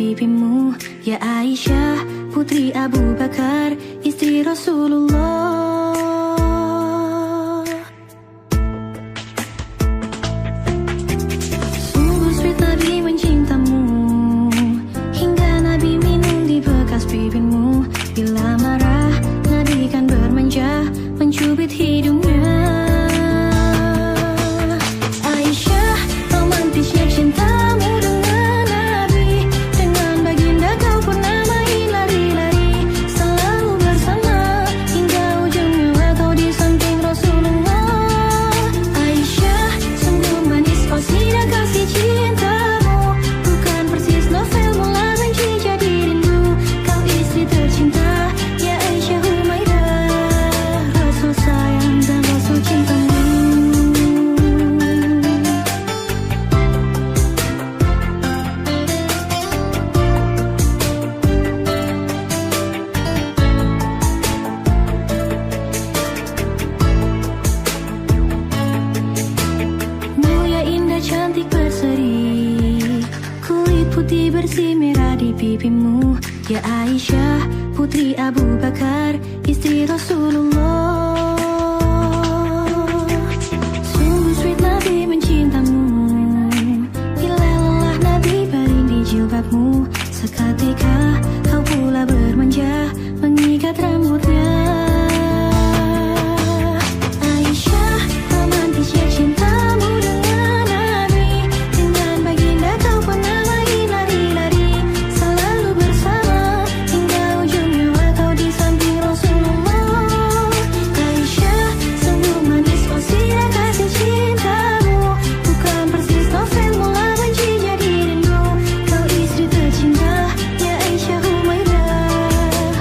pipimu, ya Aisyah, putri Abu Bakar, istri Rasulullah. Sungguh sweet Nabi mencintamu, hingga Nabi minum di bekas pipimu. Bila marah, Nabi kan bermanja, mencubit hidungnya. Aisyah, romantisnya cintamu dengan Nabi, dengan baginda kau pernah main lari-lari, selalu bersama hingga ujung nyawa kau di samping Rasulullah. Aisyah, sungguh manis kau sidang kasih cintamu, bukan persis novel mula benci jadi rindu. Kau istri tercinta, ya Aisyah Humaidah, Rasul sayang dan Rasul cintamu. Mulia indah cantik berseri, kulit putih bersih merah di pipimu, ya Aisyah, putri Abu Bakar, istri Rasulullah. Sungguh sweet Nabi mencintamu, bila lelah Nabi baring di jilbabmu, seketika kau pula bermanja, mengikat rambutnya. Aisyah, romantisnya cintamu dengan Nabi, dengan baginda kau pernah main lari-lari, selalu bersama hingga ujung nyawa kau di samping Rasulullah. Aisyah, sungguh manis kau sidang kasih cintamu, bukan persis novel mula benci jadi rindu. Kau istri tercinta, ya Aisyah Humaidah,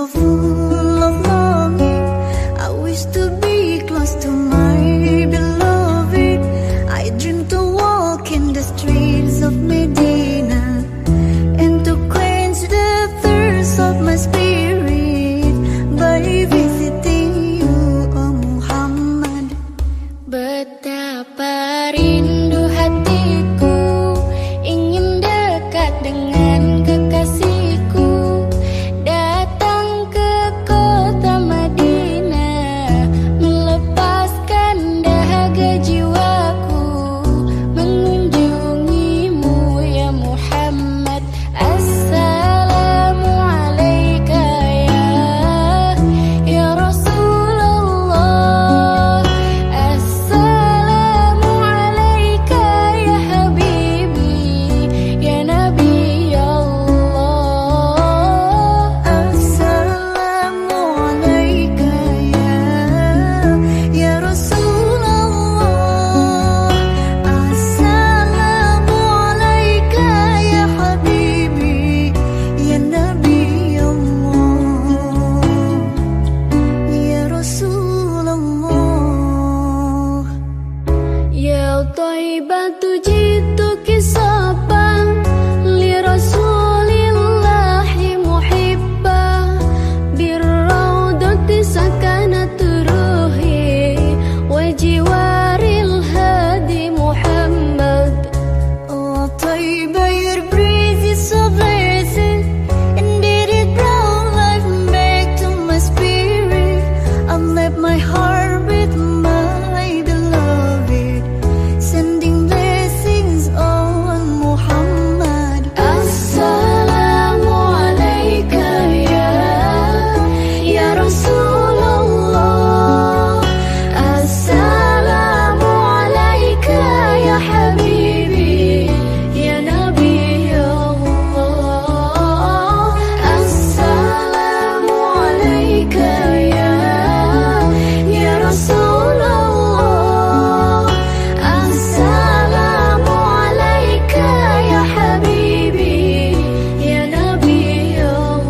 full of longing. I wish to be close to my beloved. I dream to walk in the streets of Medina and to quench the thirst of my spirit by visiting you, oh Muhammad. Betapa rindu hatiku ingin dekat dengan kekasihku, datang ke kota Madinah, melepaskan dahaga jiwaku, mengunjungimu ya Muhammad. Assalamu alaika ya Rasulullah. Assalamu alaika ya habibi ya Nabi Allah. Assalamu alaika ya Rasulullah. Assalamu alaika ya habibi ya Nabi Allah, ya Rasulullah. Ya Thaibatu jituki sabang li Rasulillahi muhibbah, birraudati sakanat ruhi wa jiwaril hadi Muhammad. Oh Taiba, your breeze is so blessed, indeed it brought life back to my spirit. I left my heart with my beloved, sending blessings on Muhammad. Assalamu alaika ya Rasulullah. Assalamu alaika ya habibi ya Nabi Allah. Assalamu alaika ya Rasulullah. Assalamu alaika ya habibi ya Nabi Allah.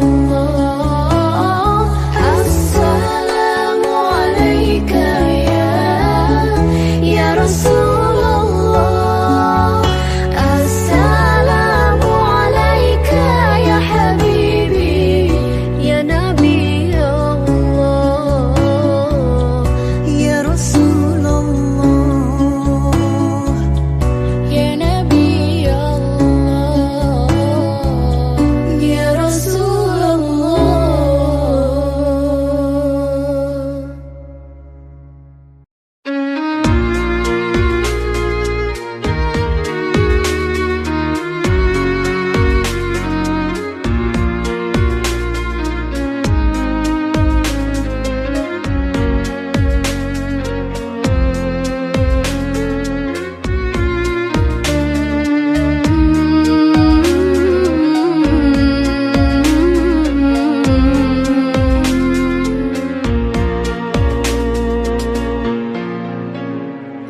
Assalamu alaika ya Rasulullah. Assalamu alaika ya habibi ya Nabi Allah. Ya Rasulullah, Ya Nabi Allah, Ya Rasulullah.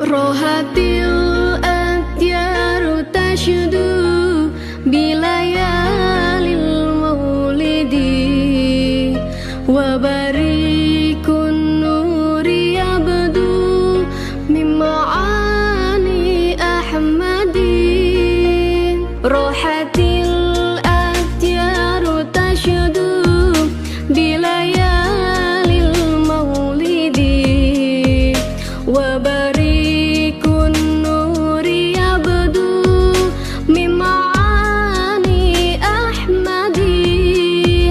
Rohatil akhyaru tashdu bilayalil maulidi, wa barikun nuri yabdu mim'ani ahmadi. Rohatil akhyaru tashdu bilayalil maulidi, wa barikun nuri yabdu mim'ani ahmadi,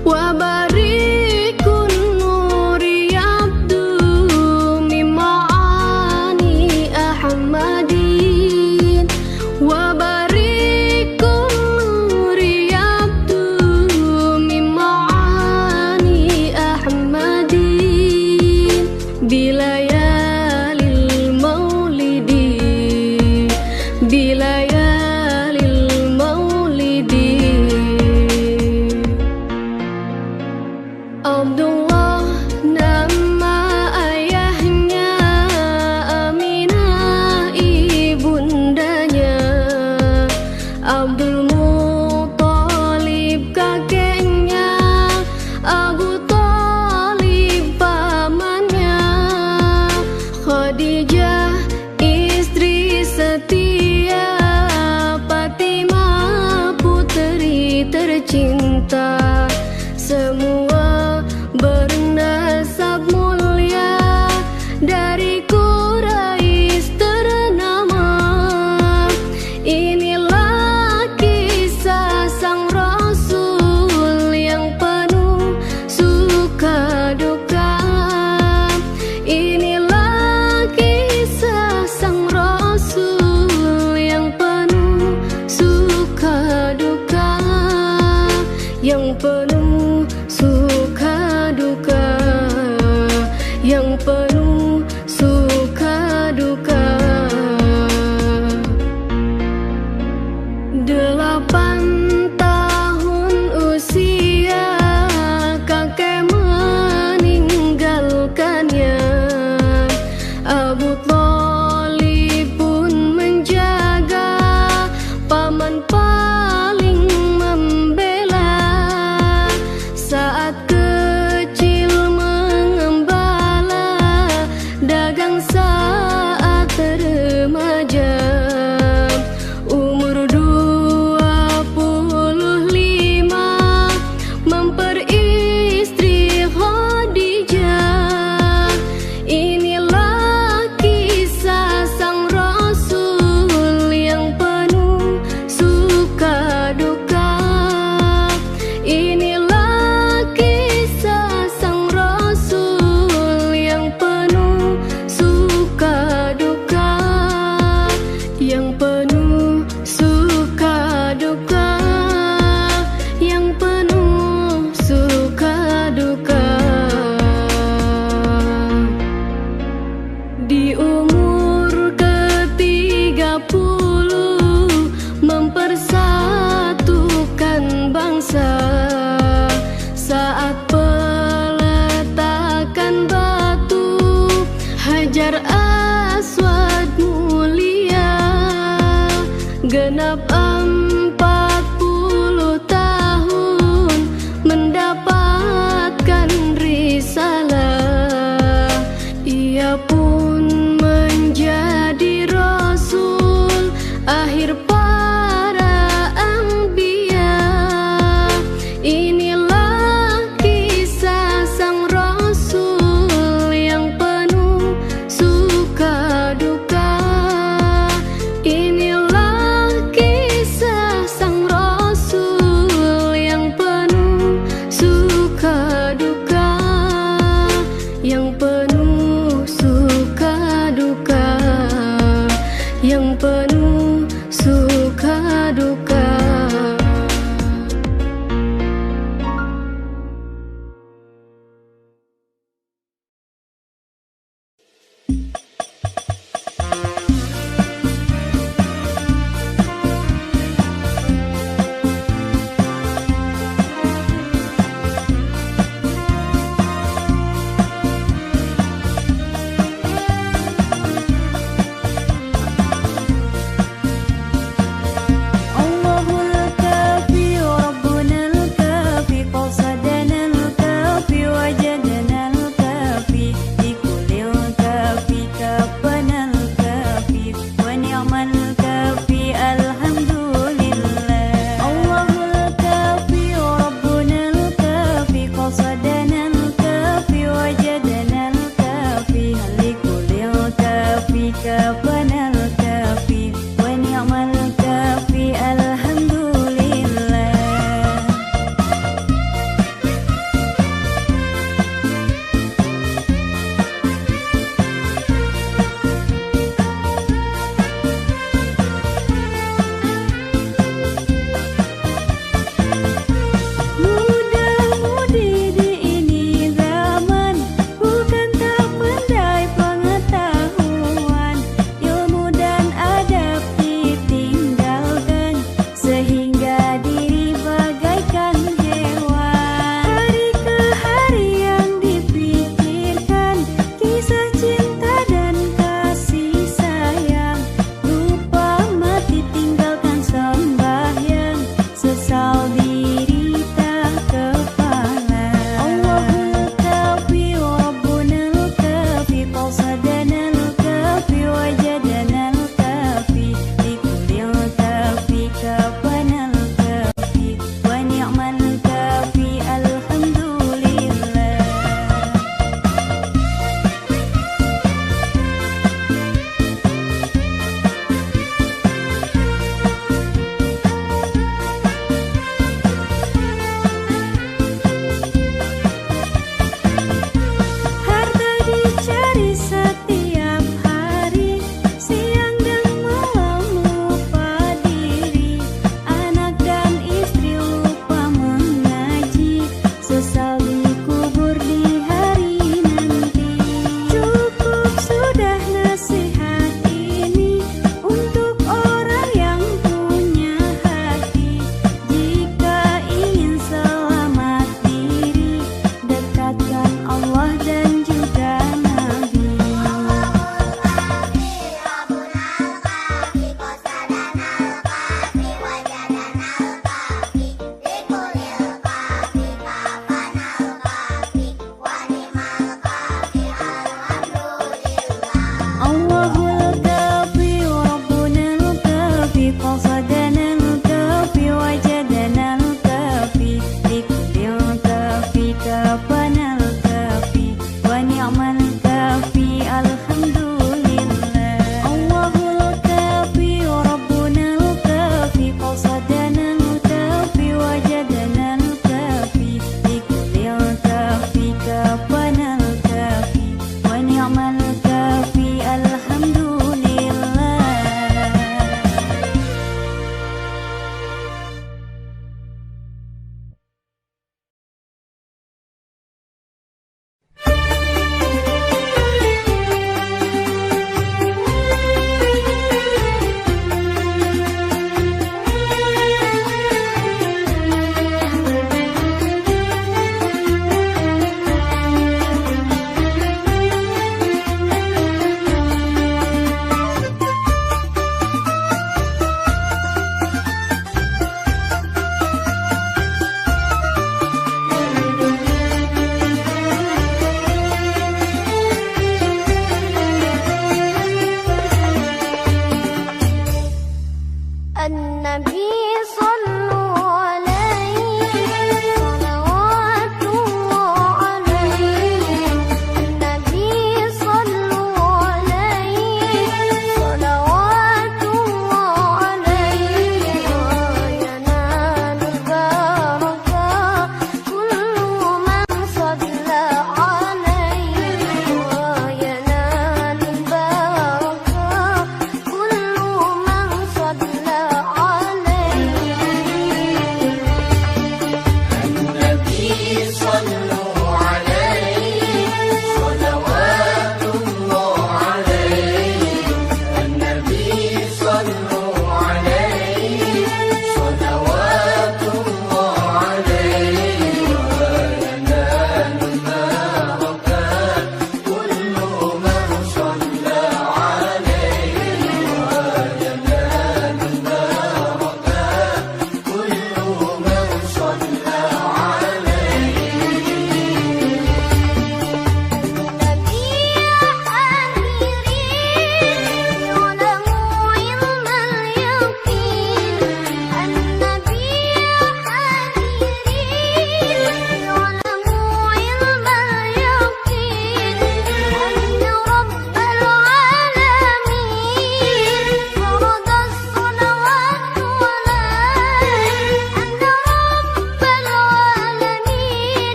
wa barikun nuri yabdu mim'ani ahmadi, wa barikun nuri yabdu mim'ani ahmadi, bilayalil maulidi, bilayalil maulidi. Abdullah nama ayahnya, Aminah ibundanya, Abdul Muthalib kakeknya, Abu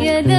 يد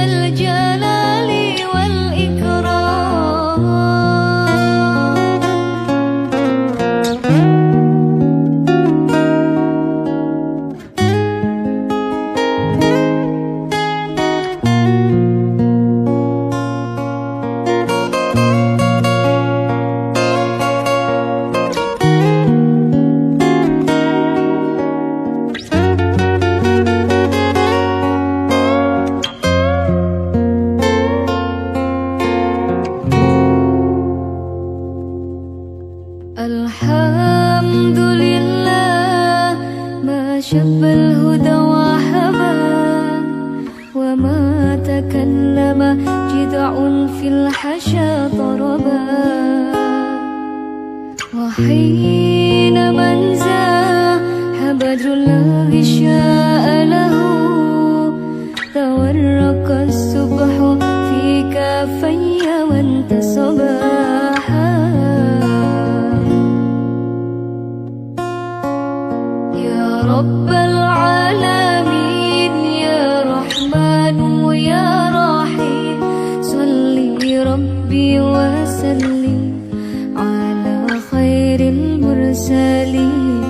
في الحشا طربا وحين من زاح بدر الله شاء له تورق الصبح في كافي وانتصباحا يا رب العالمين يا رحمن يا رحيم صلي ربي وسلم على خير المرسلين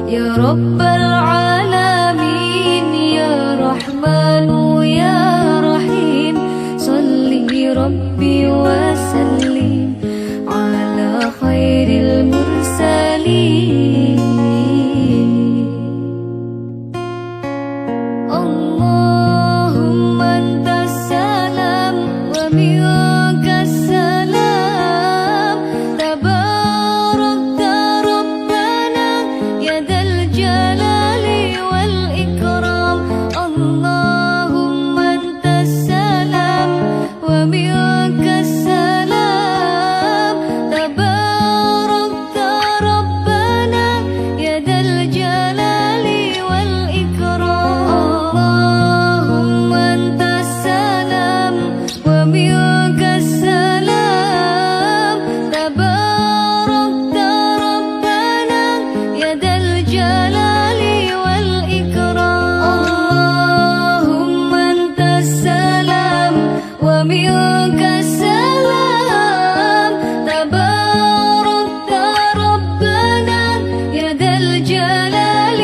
يا رب العالمين يا رحمن يا رحيم صلي ربي وسلم على خير المرسلين اللهم أنت السلام ومنك السلام تباركت ربنا يا ذا الجلال والإكرام اللهم أنت السلام ومنك السلام تباركت ربنا يا ذا الجلال والإكرام اللهم أنت السلام ومنك السلام تباركت ربنا يا ذا الجلال والإكرام اللهم أنت السلام ومنك السلام تباركت ربنا يا ذا الجلال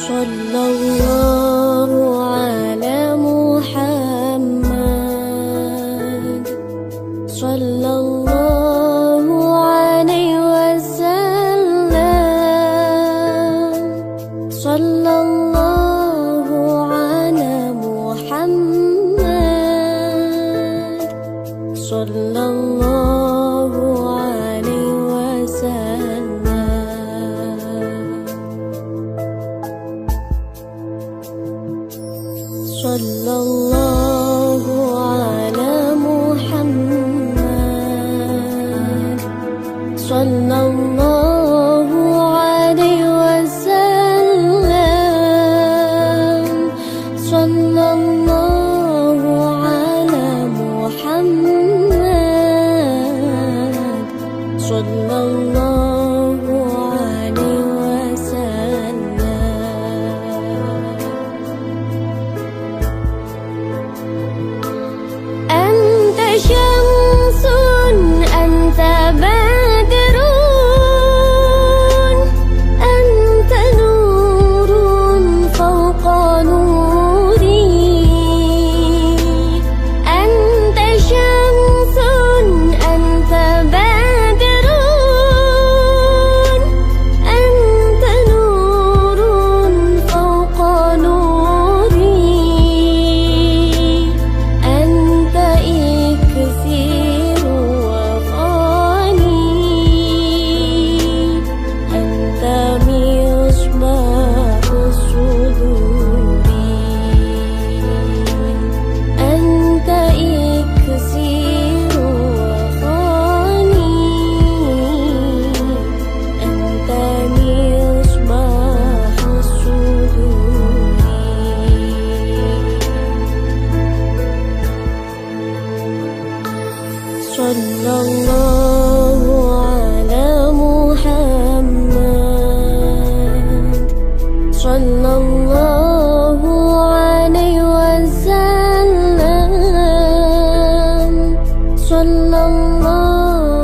صلى الله على محمد صلى الله عليه وسلم صلى الله على محمد صلى الله عليه وسلم صلى الله على محمد صلى الله عليه وسلم صلى الله على محمد صلى الله عليه وسلم أنت شمس أنت بدر أنت نور فوق نوري أنت شمس أنت بدر أنت نور فوق نوري أنت إكسير وفاني أنت مصباح الصدور أنت إكسير وفاني أنت مصباح الصدور صلى الله على محمد صلى الله عليه وسلم صلى الله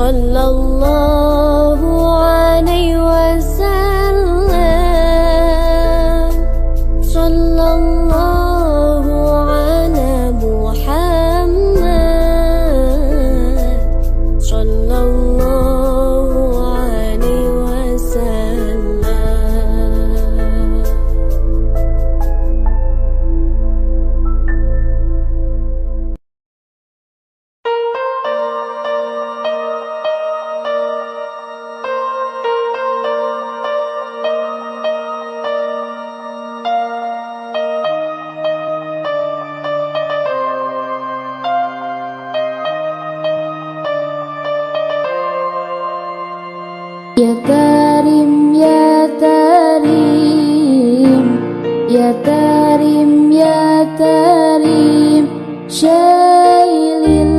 sallallahu alaihi wasallam, sallallahu ala Muhammad, sallallahu alaihi wasallam. Ya Karim, ya Karim, ya Karim, ya Karim, Syailillah,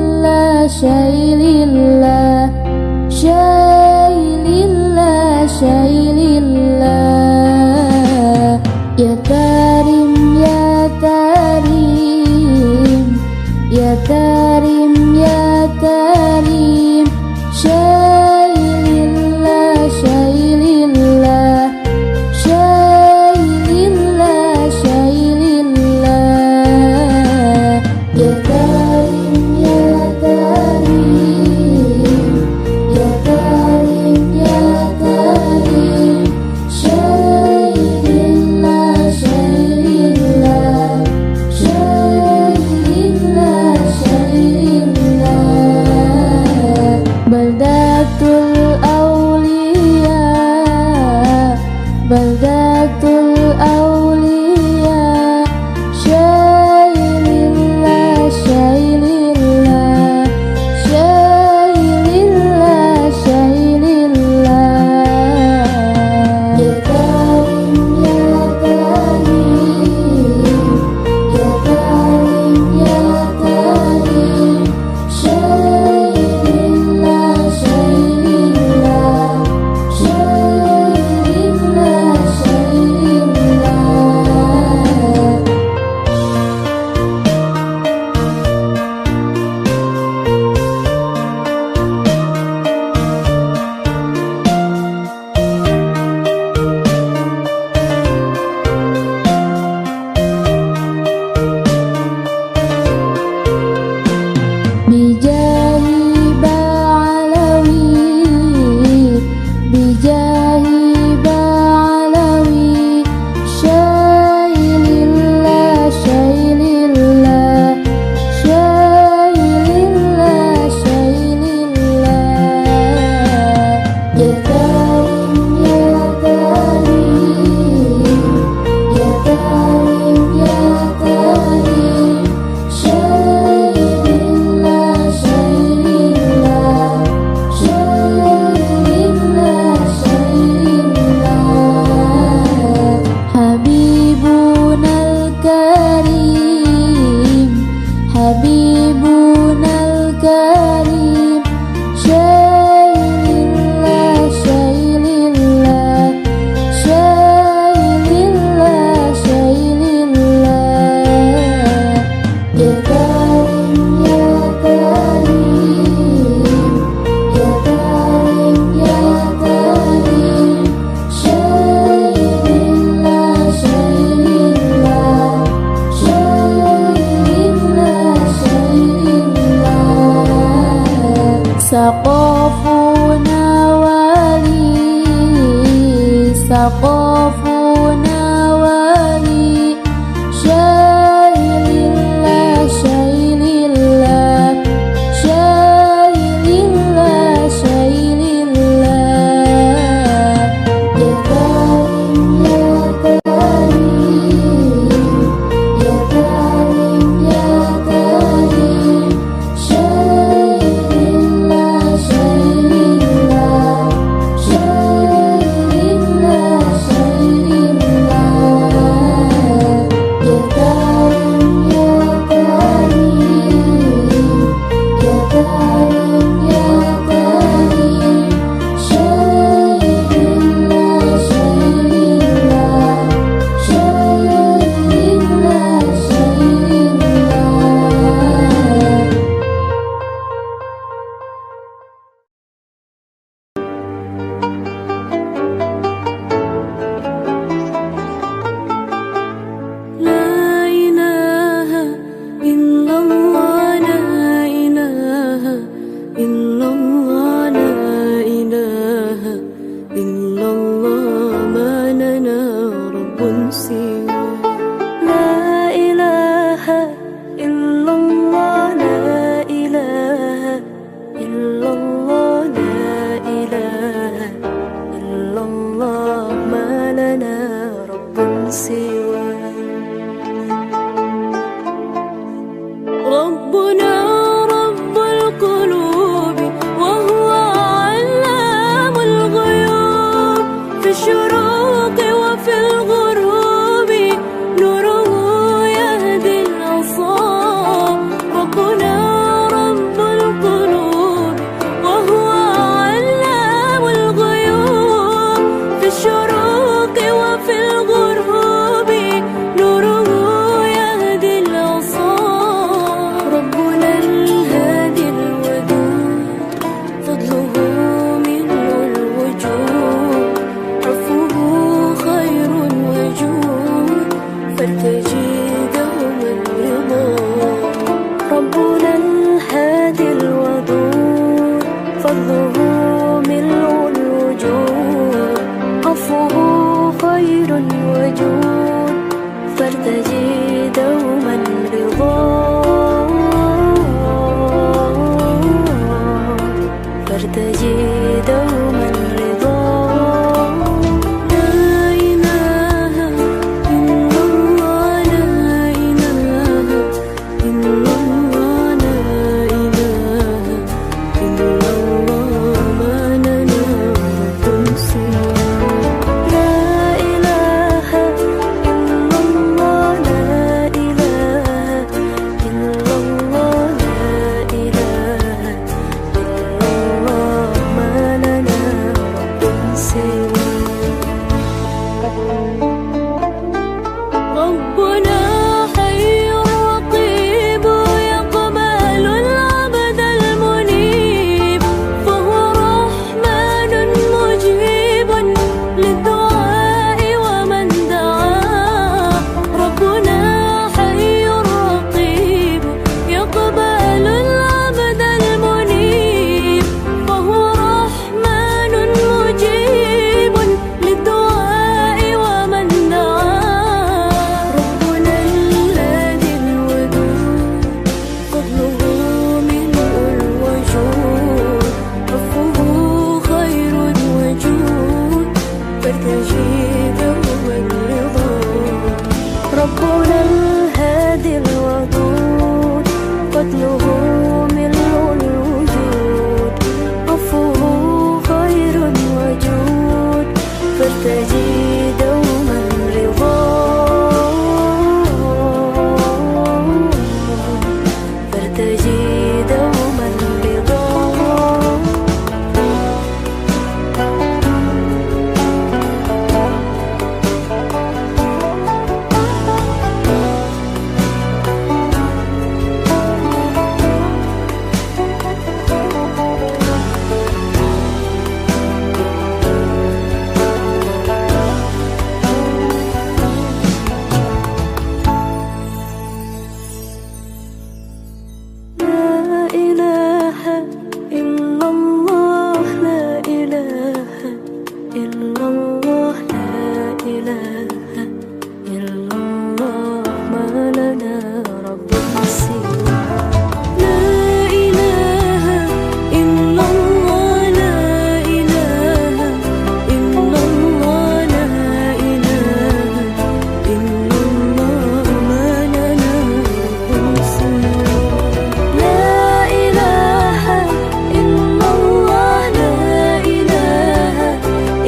Syailillah, Syailillah, Syailillah. Ya Karim, ya Karim, ya Karim, ya Karim, Syailillah, Syailillah, Syailillah, Syailillah. Ya Karim, ya Karim, ya Karim, ya Karim, Syailillah, Syailillah, Syailillah, Syailillah. Baldatul Auliya, Baldatul Auliya, Syailillah, Syailillah, Syailillah, Syailillah. Ya Karim, ya Karim, ya Karim, ya Karim, Syailillah, Syailillah, Syailillah, Syailillah. Bijahi Ba'alawi, Bijahi Ba'alawi, Syailillah, Syailillah, Syailillah, Syailillah. Ya Karim, ya Karim, ya Karim, ya Karim, Syailillah, Syailillah, Syailillah, Syailillah. Habibunal Karim, Habibunal Karim, Syailillah, Syailillah, Syailillah, Syailillah. Ya Karim, ya Karim, ya Karim, ya Karim, Syailillah, Syailillah, Syailillah, Syailillah. Saqafuna wali, Saqafuna wali, Syailillah, Syailillah, Syailillah, Syailillah. Ya Karim, ya Karim, ya Karim, ya Karim, Syailillah, Syailillah, Syailillah, Syailillah. فضله ملء الوجود عفوه خير وجود فارتجي دوما رضا فارتجي دوما رضا لا إله إلا الله لا إله إلا الله لا إله إلا الله ما لنا رب سواه لا إله إلا الله لا إله إلا الله لا إله إلا الله ما لنا رب سواه ربنا حي رقيب يقبل العبد المنيب فهو رحمن مجيب للدعاء ومن دعا ربنا حي رقيب يقبل العبد المنيب فهو رحمن مجيب للدعاء ومن دعا ربنا الهادي الودود فضله ملء الوجود عفوه خير وجود فارتجي دوما رضا ربنا الهادي الودود فضله ملء الوجود عفوه خير وجود فارتجي دوما رضا فارتجي دوما رضا لا إله إلا الله لا إله إلا الله لا إله إلا الله ما لنا رب سواه لا إله إلا الله لا إله إلا الله لا إله إلا الله ما لنا رب سواه لا إله إلا الله لا إله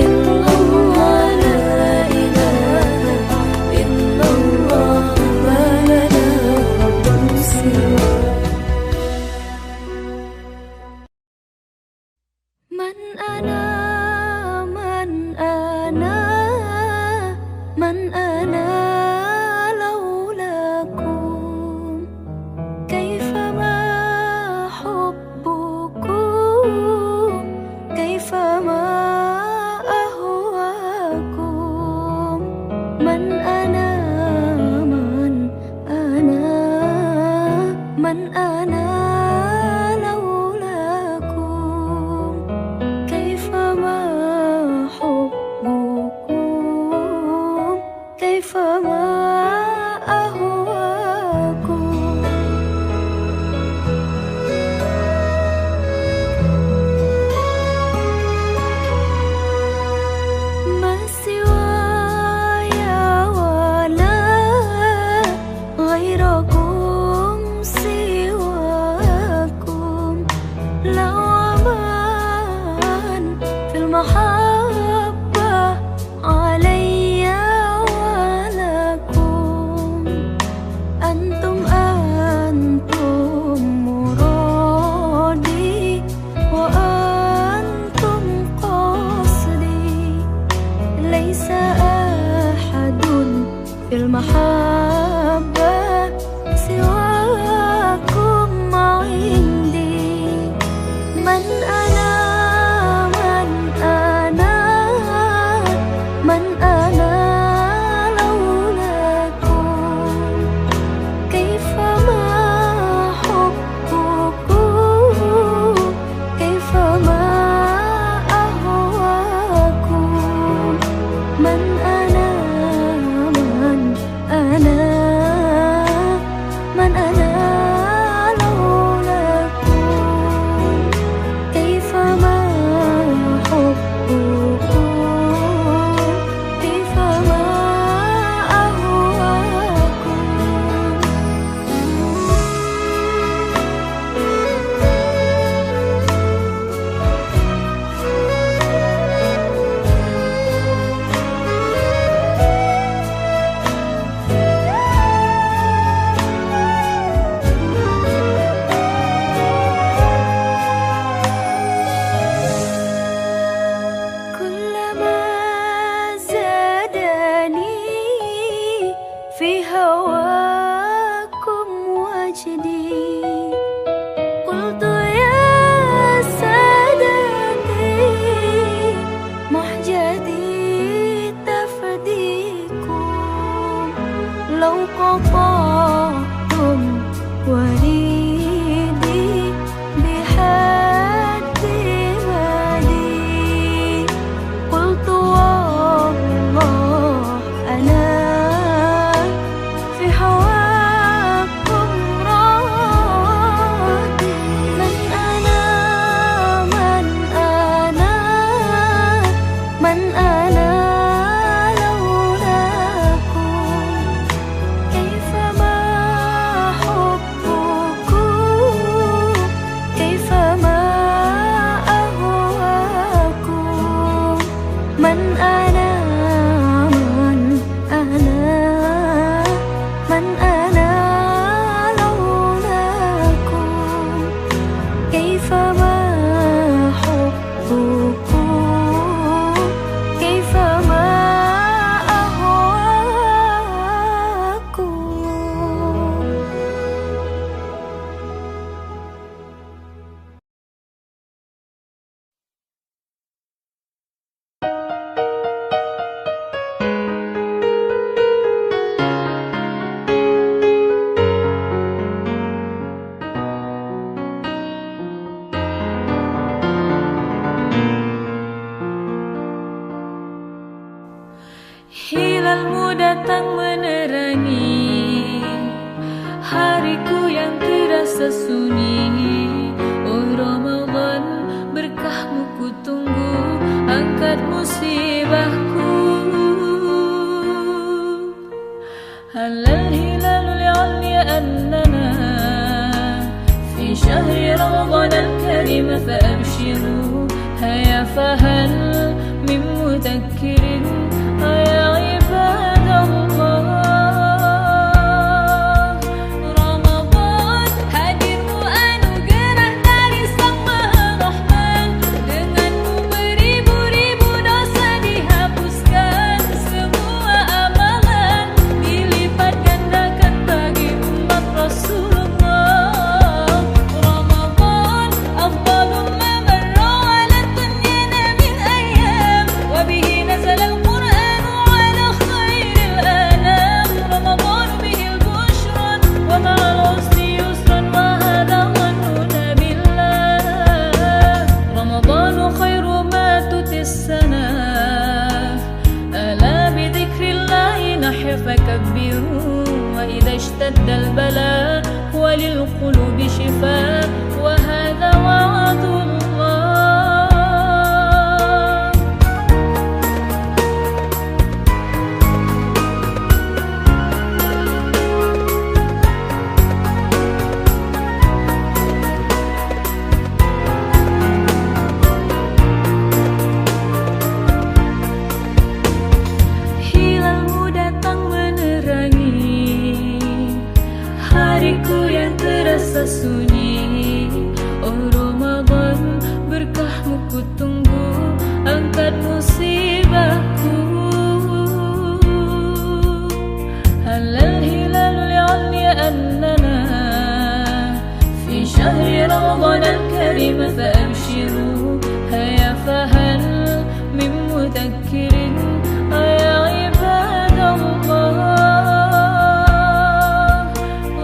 إلا الله لا إله إلا الله ما لنا رب سواه من أنا من أنا من أنا لولاكم كيفما حبكم كيفما أهواكم من أنا من أنا من أنا لولاكم كيفما حبكم كيفما أهواكم ما سواي ولا غيركم سواكم لو أمان في المحبة علي ولكم أنتم مرادي وأنتم قصدي ليس أحد في المحبة سواكم عندي من أنا من أنا من أنا لولاكم كيفما حبكم كيفما datang menerangi hariku yang terasa sunyi. Oh Ramadan, berkahmu ku tunggu, angkat musibahku. Halal hilalul li'alli annana fi syahri Ramadan al-karim fa'abshiru. Haya fahal min mudakkirin ya ibadallah. Ramadan hadirmu anugerah dari Sang Maha Rahman. Denganmu beribu-ribu dosa dihapuskan, semua amalan dilipat gandakan bagi umat Rasulullah. Ramadan afdalul ma marra ala dunyana min ayyam, wa bihi nazala al-Qur'an ala khairil anam. Ramadan bihi al-bushra wa ma'al usri yusran wa hadha dhanuna billah. Ramadan khairu ma tutis sana, ala bi dhikrillahi nahya fakabbiru. Wa idha ishtadda al-bala wa lil qulubi shifa, wa hadha wa'dullah. Hilalmu datang menerangi hariku yang terasa sunyi. Oh Ramadan, berkahmu ku tunggu, angkat musibahku. Halal hilalul li'alli annana fi syahri Ramadan al-karim fa'abshiru. Haya fahal min mudakkirin ya ibadallah.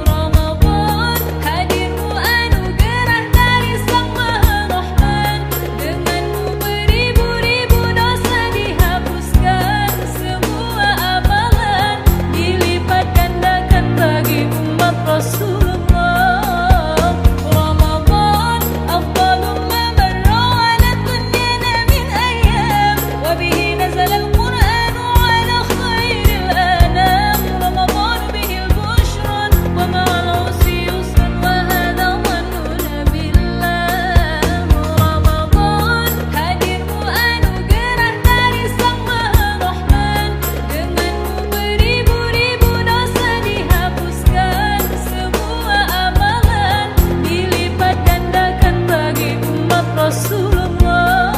Ramadan hadirmu anugerah dari Sang Maha Rahman. Denganmu beribu-ribu dosa dihapuskan, semua amalan dilipat gandakan bagi umat Rasulullah. Ramadan afdalul ma marra ala dunyana min ayyam, wa bihi nazala al-Qur'an ala khairil anam. Ramadan bihi al-bushra wa ma'al usri yusran wa hadha dhanuna billah. Ramadan hadirmu anugerah dari Sang Maha Rahman. Denganmu beribu-ribu dosa dihapuskan, semua amalan dilipat gandakan bagi umat Rasulullah.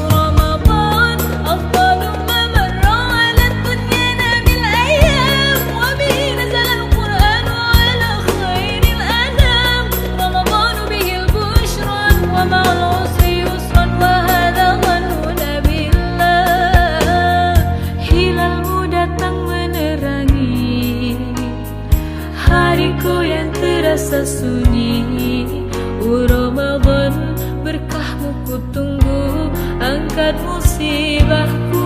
Ramadan afdalul ma marra ala dunyana min ayyam, wa bihi nazala al-Qur'an ala khairil anam. Ramadan bihi al-bushra wa ma'al usri yusran wa hadha dhanuna billah. Hilalmu datang menerangi hariku yang terasa sunyi. Oh Ramadan, berkahmu ku tunggu, angkat musibahku.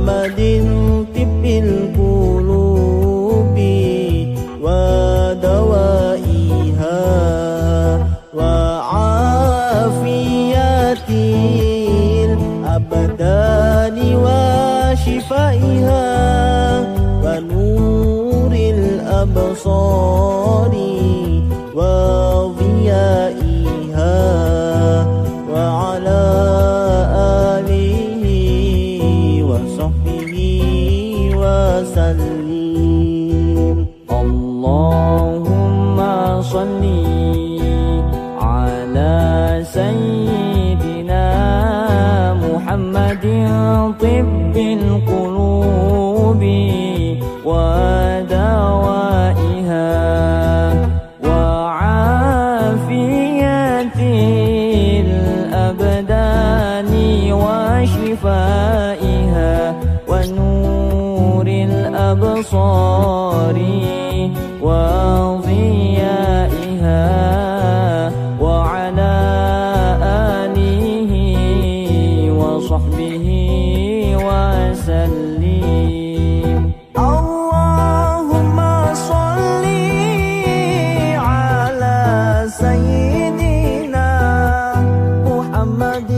محمد طب القلوب ودوائها وعافية الأبدان وشفائها ونور الأبصار وضيائها وعلى آله وصحبه وسلم. اللهم صل على سيدنا محمد طب القلوب ودوائها وعافية الأبدان وشفائها ونور الأبصار وضيائها وعلى آله وصحبه وسلم. اللهم صل على سيدنا محمد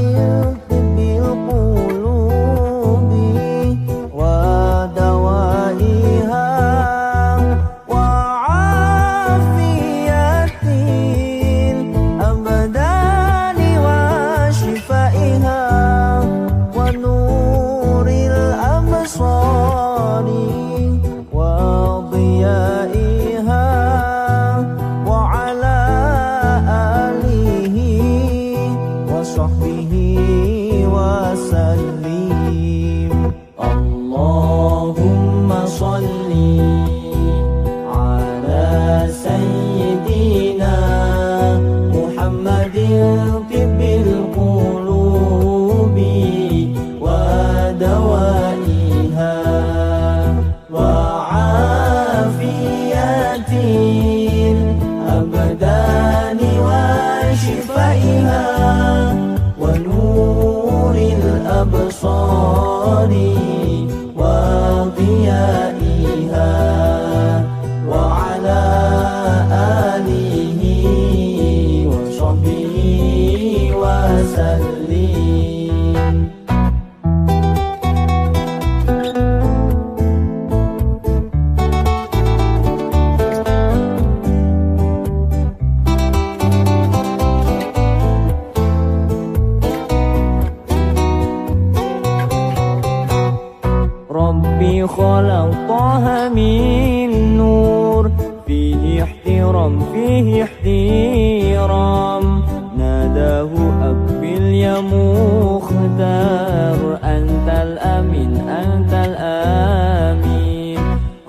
طب القلوب ودوائها وعافية الأبدان وشفائها ونور الأبصار وضيائها وعلى آله وصحبه وسلم. اللهم صل على سيدنا محمد طب القلوب ودوائها وعافية الأبدان وشفائها ونور الأبصار وضيائها وعلى آله وصحبه وسلم. ربي خلقها من نور فيه احترام فيه احترام ناداه أقبل يا مختار أنت الأمين أنت الأمين.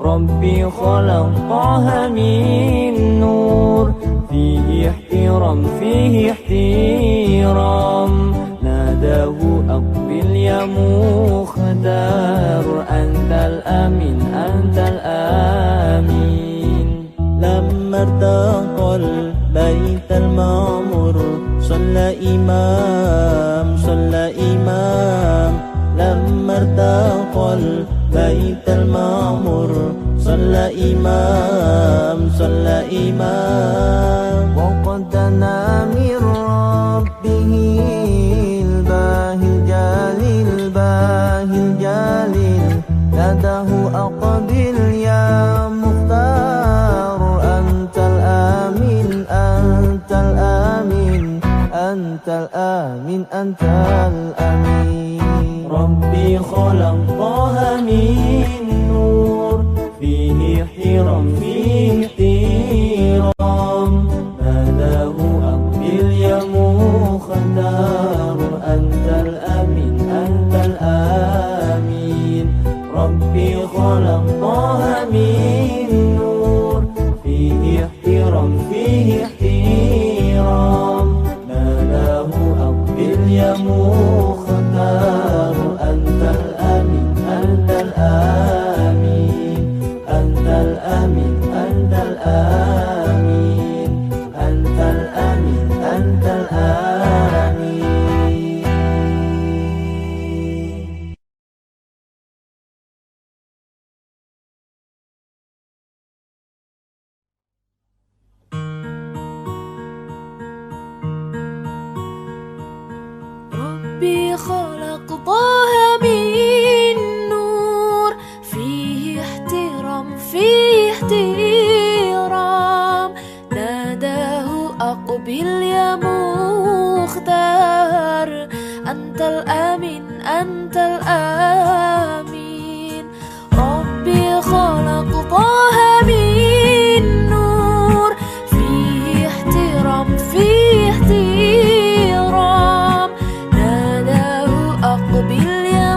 ربي خلقها من نور فيه احترام فيه احترام ناداه أقبل يا مختار أنت الأمين أنت الأمين. لما ارتقى البيت المعمور صلى إمام لما ارتقى البيت المعمور صلى إمام وقد دنا من ربه الباهي الجليل ناداه أقبل يا مختار أنت الآمين أنت الآمين أنت الآمين أنت الآمين. ربي خلقها من نور فيه احترام فيه احترام ناداه أقبل يا مختار أنت الأمين أنت الآمين. ربي خلقها من نور فيه احترام فيه احترام ناداه أقبل يا مختار أنت الأمين أنت الآمين أنت الأمين أنت الآمين أنت الأمين أنت الآمين. ربي خلق طه من نور، فيه احترام فيه احترام، ناداه أقبل يا مختار، أنت الأمين أنت الأمين. ربي خلق طه من نور، فيه احترام فيه احترام، ناداه أقبل يا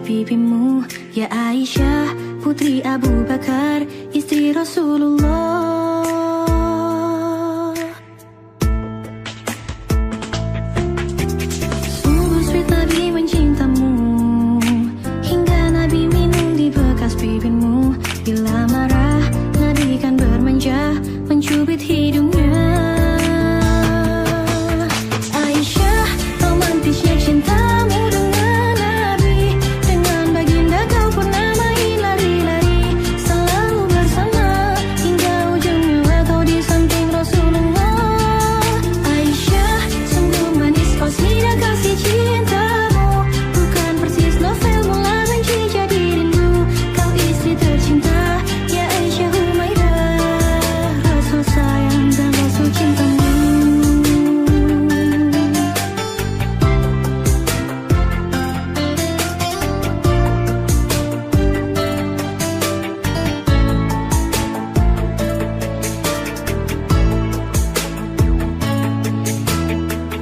pipimu. Ya Aisyah, putri Abu Bakar, istri Rasulullah. Sungguh sweet Nabi mencintamu, hingga Nabi minum di bekas pipimu. Bila marah, Nabi kan bermanja, mencubit hidungnya. Aisyah, romantisnya cintamu dengan Nabi. Dengan baginda kau pernah main lari-lari, selalu bersama hingga ujung nyawa kau di samping Rasulullah. Aisyah, sungguh manis kau sida kasih cintamu, bukan persis novel mula benci jadi rindu. Kau istri tercinta, ya Aisyah Humaidah, Rasul sayang dan Rasul cintamu.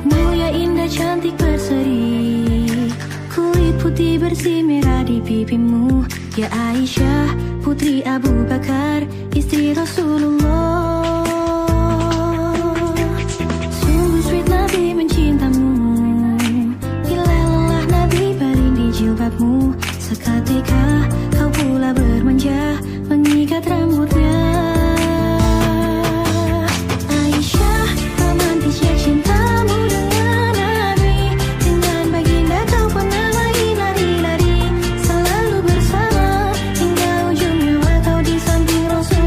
Mulia indah cantik berseri, kulit putih bersih merah di pipimu. Ya Aisyah, putri Abu Bakar, istri Rasulullah. Sungguh sweet Nabi mencintamu, bila lelah Nabi baring di jilbabmu. Seketika kau pula bermanja, mengikat rambutnya. Aisyah, romantisnya cintamu dengan Nabi. Dengan baginda kau pernah main lari-lari, selalu bersama hingga ujung nyawa kau di samping Rasul.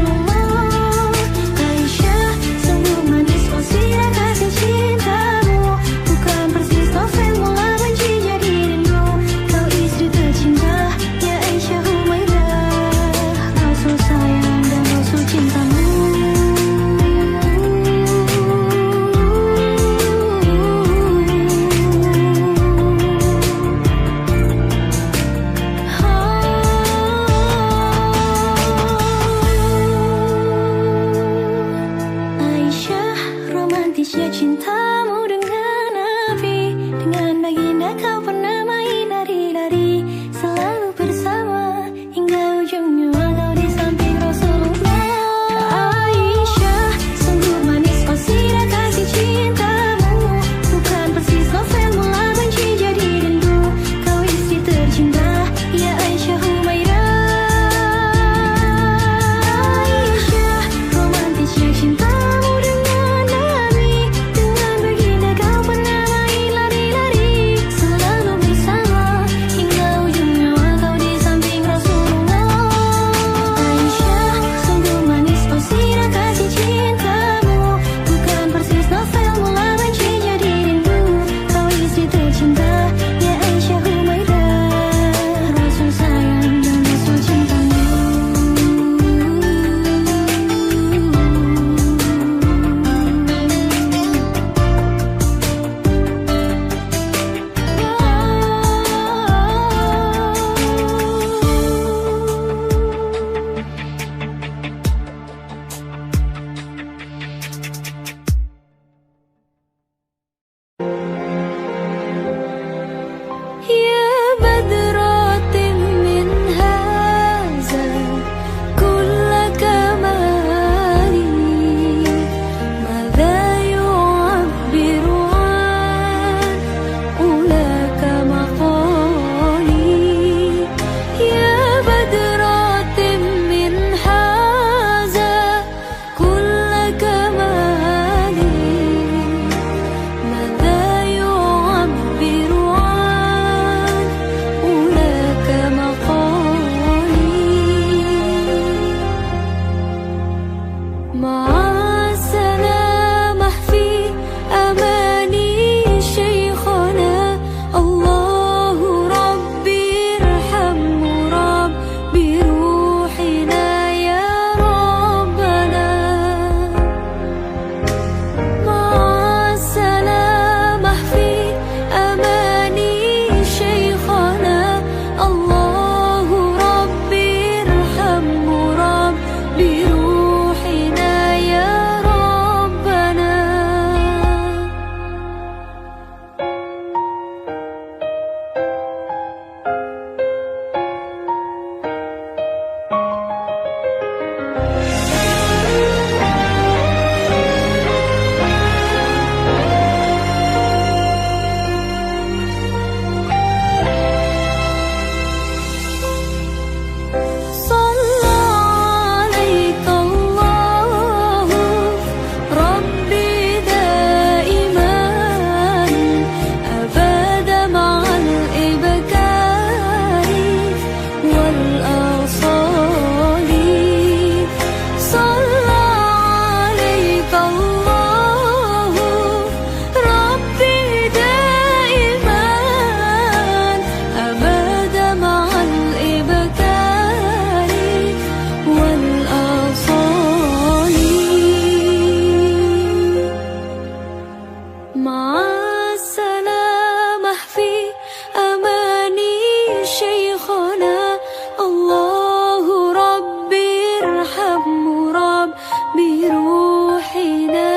بروحنا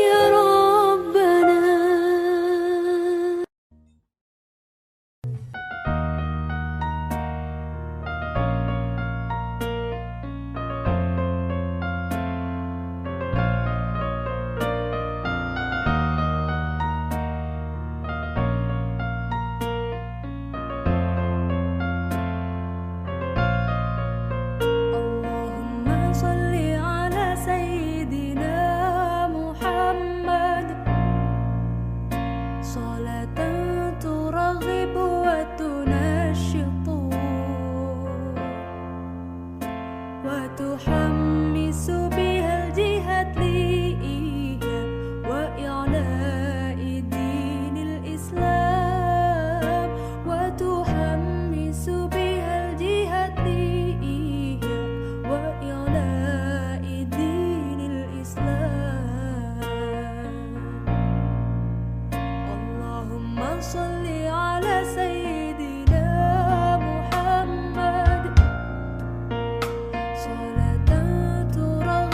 يا ربنا. اللهم صل على سيدنا محمد صلاة ترغب وتنشط وتحمس بها الجهاد لإيجاب وإعلاء دين الإسلام، وتحمس بها الجهاد لإيجاب وإعلاء دين الإسلام. اللهم صل على سيدنا محمد صلاة ترغب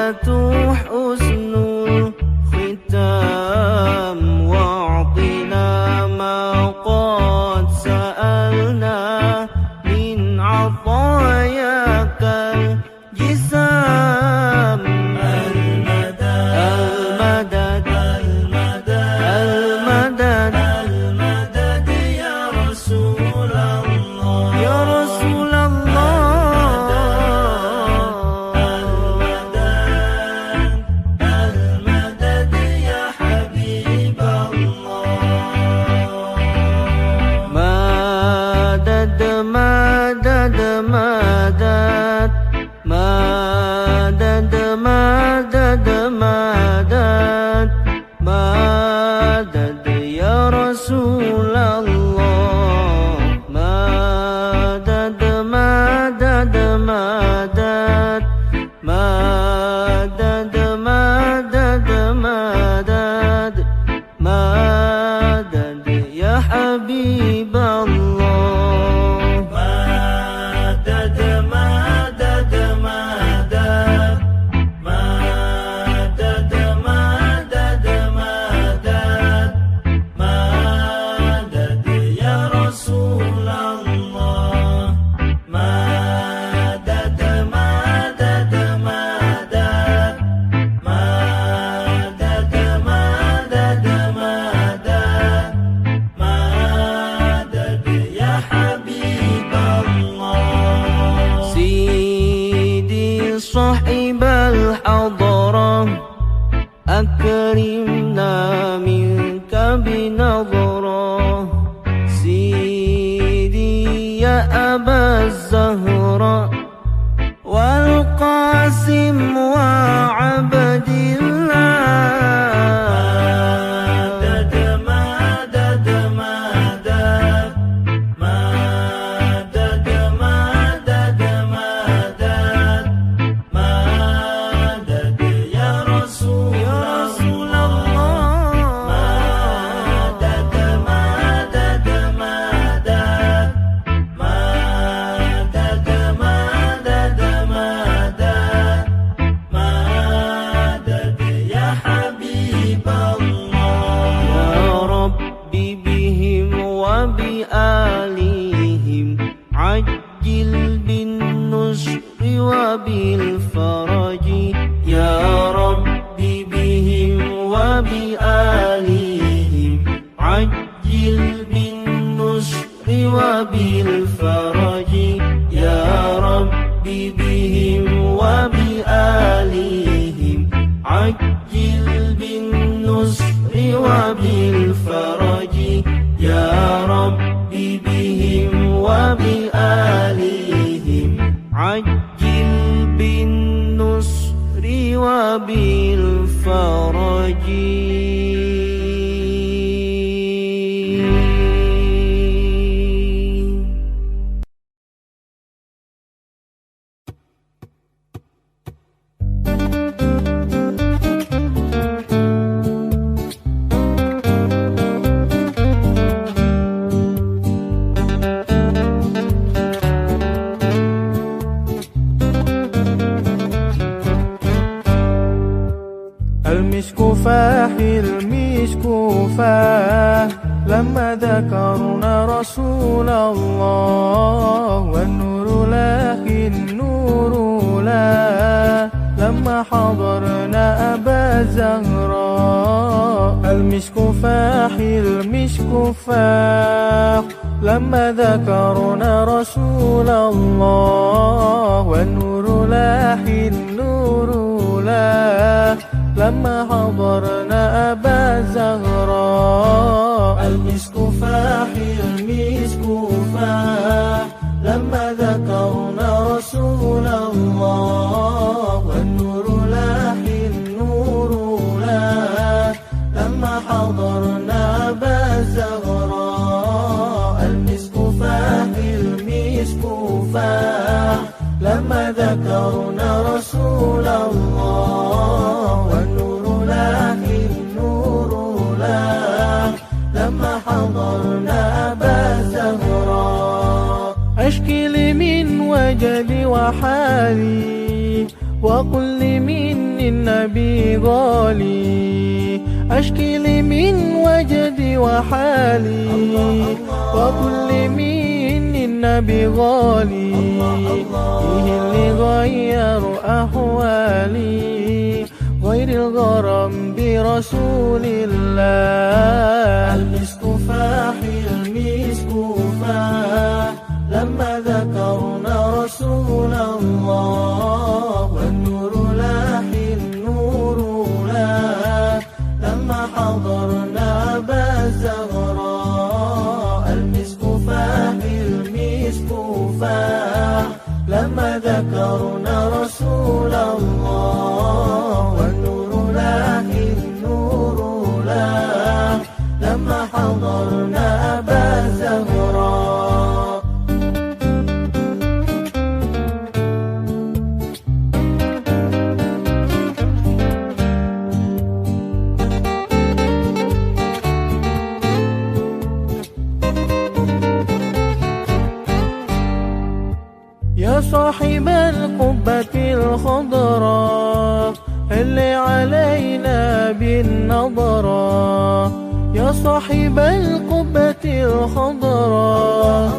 حسن الختام واعطنا ما قد سألنا من عطاياك الجسام المدد المدد المدد المدد يا رسول الله يا رسول المدد يا حبيب الله مدد مدد مدد مدد مدد مدد مدد يا رسول الله مدد مدد مدد مدد مدد مدد مدد يا حبيب الله مدد مدد مدد مدد مدد مدد مدد يا رسول الله مدد مدد مدد مدد مدد مدد مدد يا حبيب الله سيدي صاحب الحضرة أكرمنا منك بنظرة سيدي يا أبا الزهراء والقاسم وعبد الله مدد مدد مدد مدد مدد مدد مدد يا رسول الله مدد مدد مدد مدد مدد مدد مدد يا حبيب الله يا ربي بهم وبآلهم عجل بالنصر وبالفرج يا ربي بهم وبآلهم عجل بالنصر وبالفرج يا ربي بهم وبآلهم عجل بالنصر وبالفرج يا ربي بهم وبآلهم عجل بالنصر وبالفرج المسك فاح المسك فاح لما ذكرنا رسول الله والنور لاح النور لاح لما حضرنا أبا زهراء المسك فاح المسك فاح لما ذكرنا رسول الله والنور لاح النور لاح لما حضرنا أبا زهراء المسك فاح المسك فاح لما ذكرنا رسول الله والنور لاح النور لاح لما حضرنا أبا زهراء المسك فاح المسك فاح لما ذكرنا رسول الله والنور لاح النور لاح لما حضرنا أبا زهراء أشكي لي من وجلي وحالي وقل لي من للنبي غالي، أشكي لي من وجدي وحالي، وكل من النبي غالي، فيه اللي غير أحوالي، غير الغرام برسول الله. المسك فاح المسك فاح لما ذكرنا رسول الله، والنور لاح النور لاح لما حضرنا أبا الزهراء. المسك فاح المسك فاح لما ذكرنا رسول الله، والنور لاح النور لاح لما حضرنا أبا الزهراء. يا صاحب القبة الخضراء اللي علينا بالنظرة، يا صاحب القبة الخضراء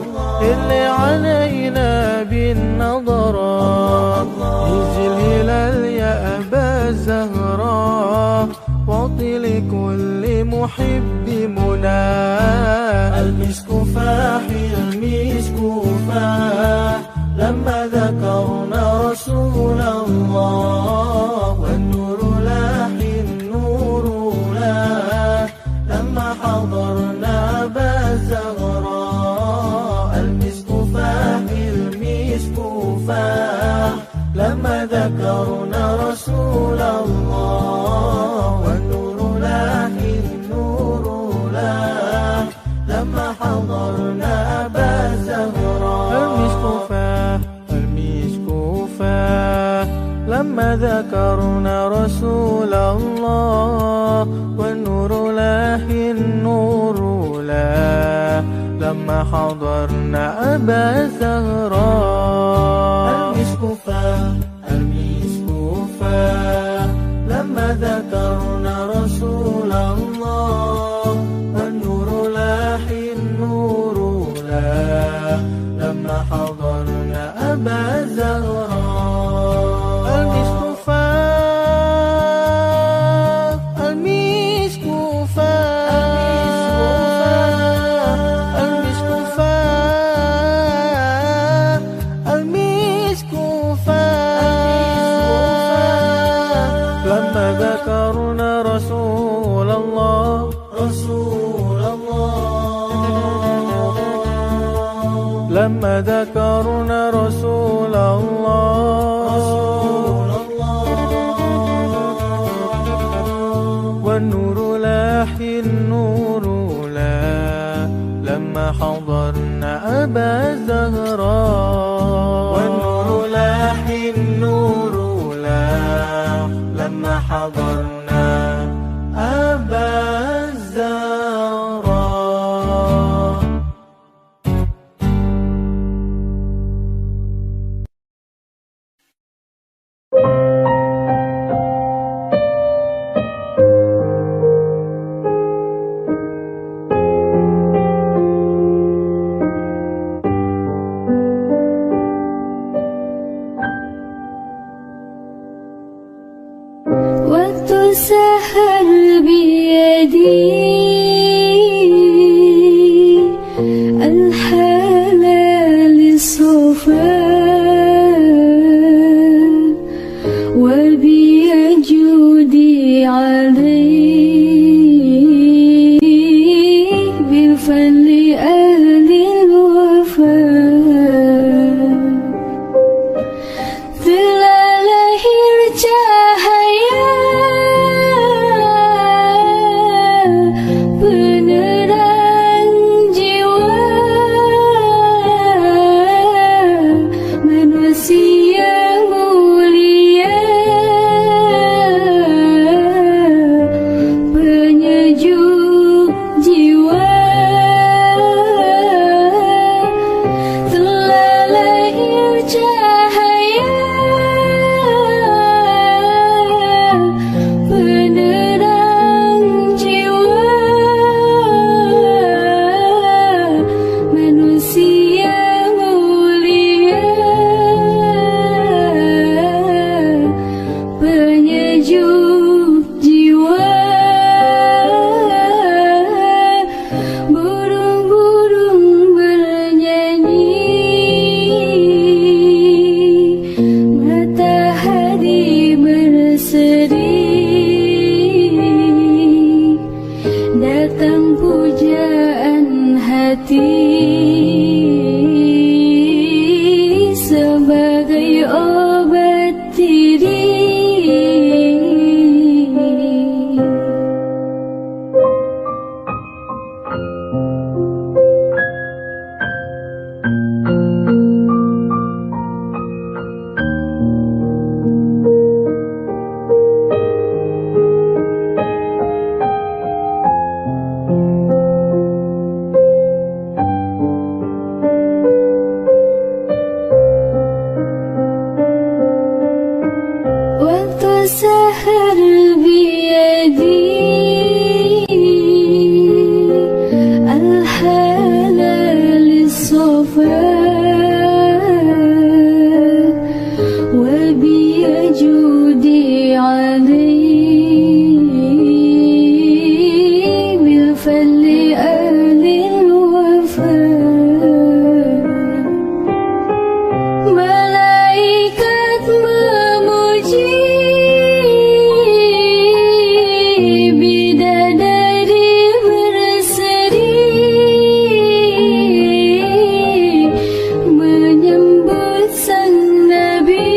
اللي علينا بالنظرة، هز الهلال يا أبا الزهراء واعطي لكل محب منى. المسك فاح المسك فاح لما ذكرنا رسول الله، والنور لاح النور لاح لما حضرنا أبا الزهراء. المسك فاح المسك فاح لما ذكرنا رسول الله، والنور لاح النور لاح لما حضرنا أبا الزهراء. المسك فاح المسك فاح لما ذكرنا رسول الله، والنور لاح النور لاح لما حضرنا أبا الزهراء. المسك فاح المسك فاح لما ذكرنا رسول الله، والنور لاح النور لاح لما حضرنا أبا الزهراء. المسك فاح المسك فاح المسك فاح المسك فاح لما ذكرنا رسول الله رسول الله، لما ذكرنا رسول الله رسول الله، والنور لاح النور لاح لما حضرنا أبا الزهراء. والنور لاح النور لاح لما حضرنا أبا الزهراء. waktu sahar biyadi al-halal sofan wa biyajudi alayhi bifadli ahli al-wafa. Telah lahir cahaya sejuk jiwa. Burung-burung bernyanyi, matahari berseri, datang pujaan hati sebagai obat diri. Waktu sahar biyadi, al-halal as-safa, wa biyajudi alayhi bil-fadli ahlil wafa. Malaikat memuji bidadari berseri, menyambut sang Nabi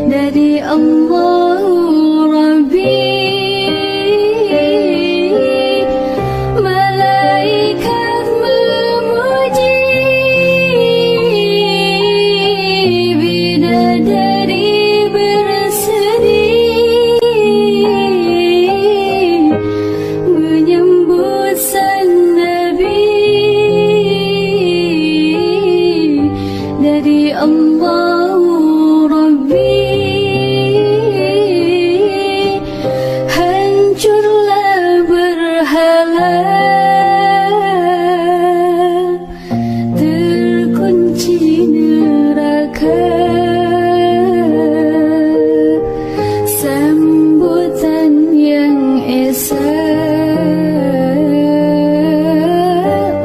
dari Allah Rabbi. Malaikat memuji bidadari berseri, menyambut sang Nabi dari Allah Rabbi. Hancurlah berhala, terkunci neraka, sambutan yang esa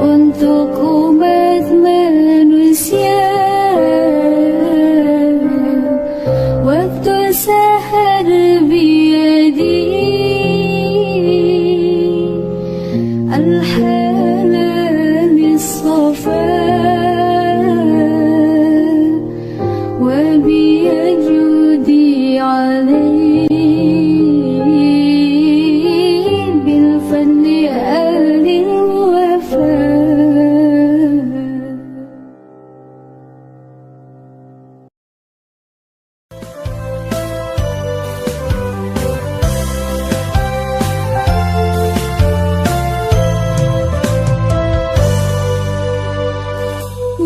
untuk umat manusia. Waktu sahar biyadi, al-halal as-safa, wa biyajudi alayhi bil-fadli ahlil wafa.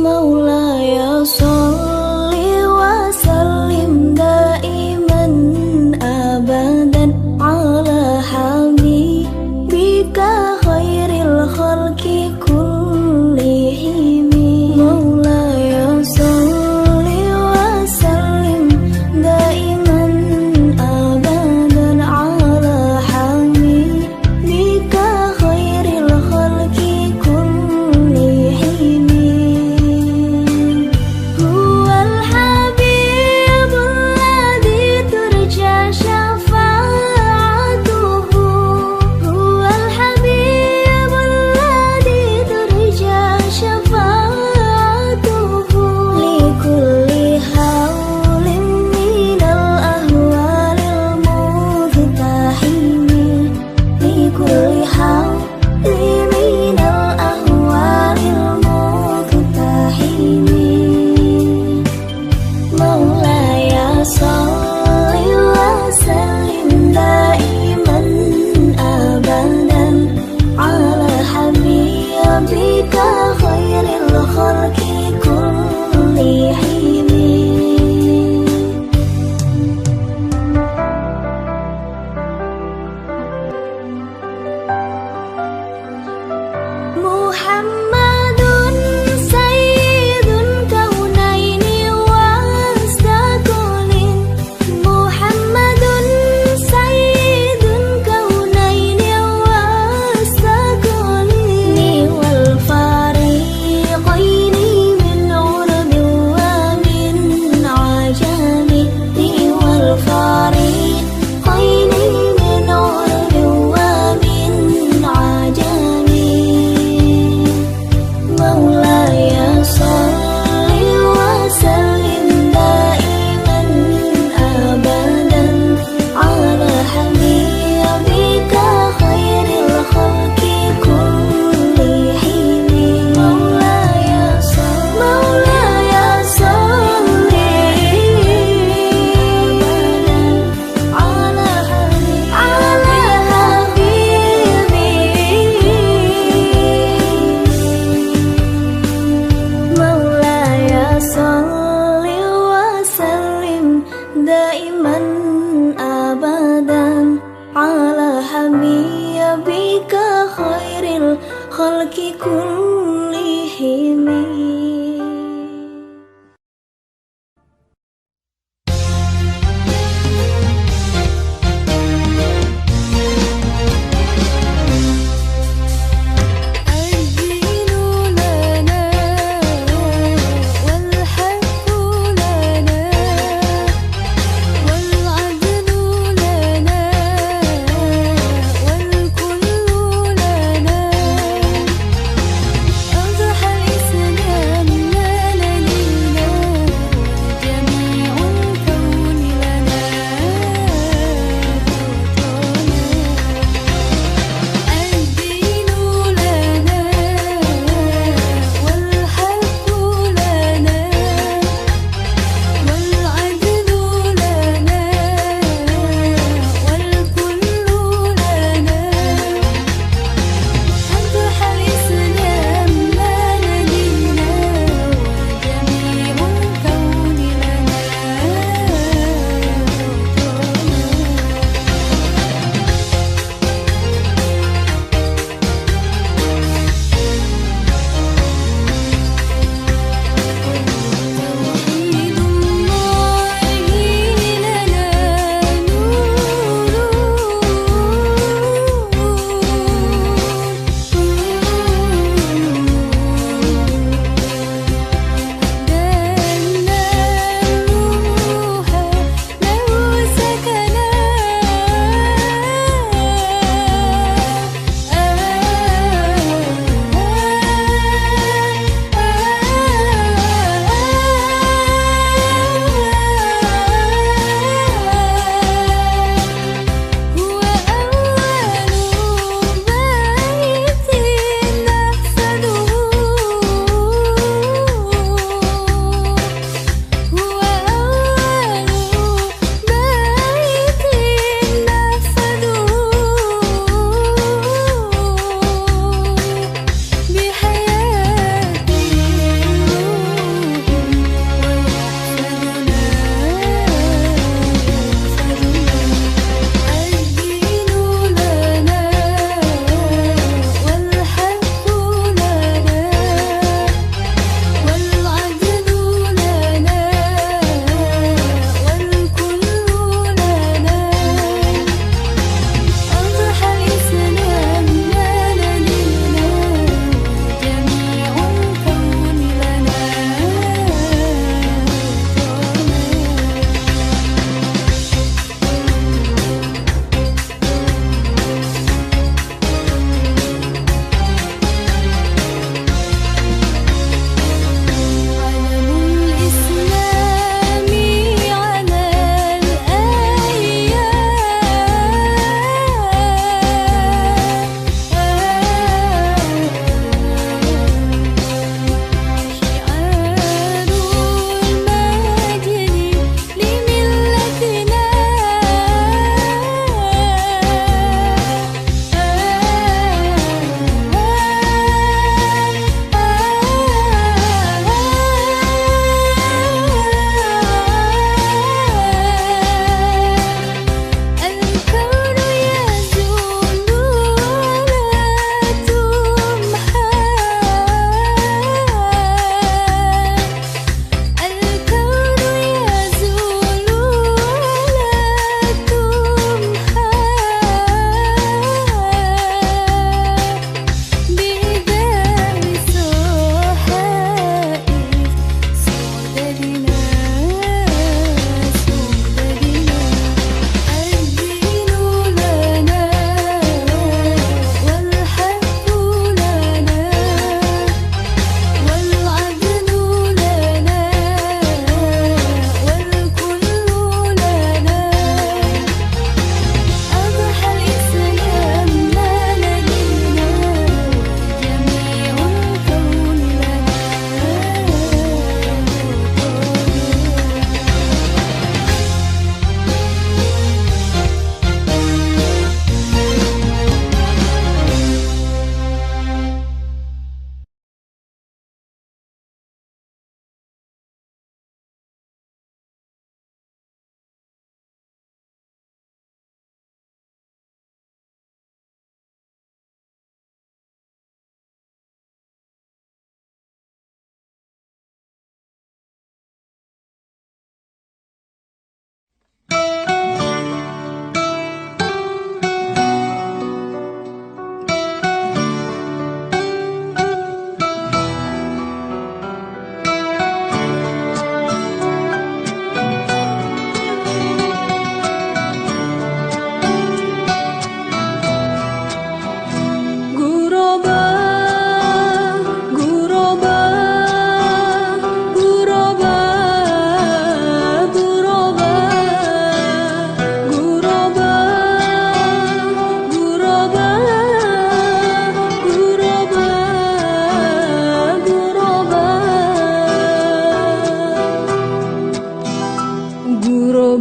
Maulaya sholli wa sallim daiman abadan ala habibika khairil khalqi kullihim. Maulaya sholli wa sallim daiman abadan ala habibika khairil khalqi kullihim. Muhammadun sayyidun kaunaini wa astaquli دائما أبدا على حبيبك خير الخلق كلهم.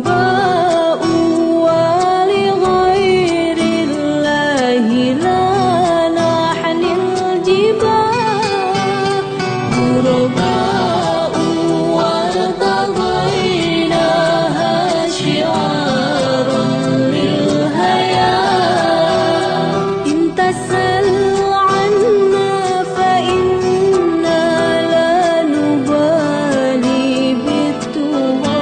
غرباء ولغير الله لا نحن الجبال غرباء وارتضيناها شعارا للحياة إن تسألوا عنا فإنا لا نبالي بالتراب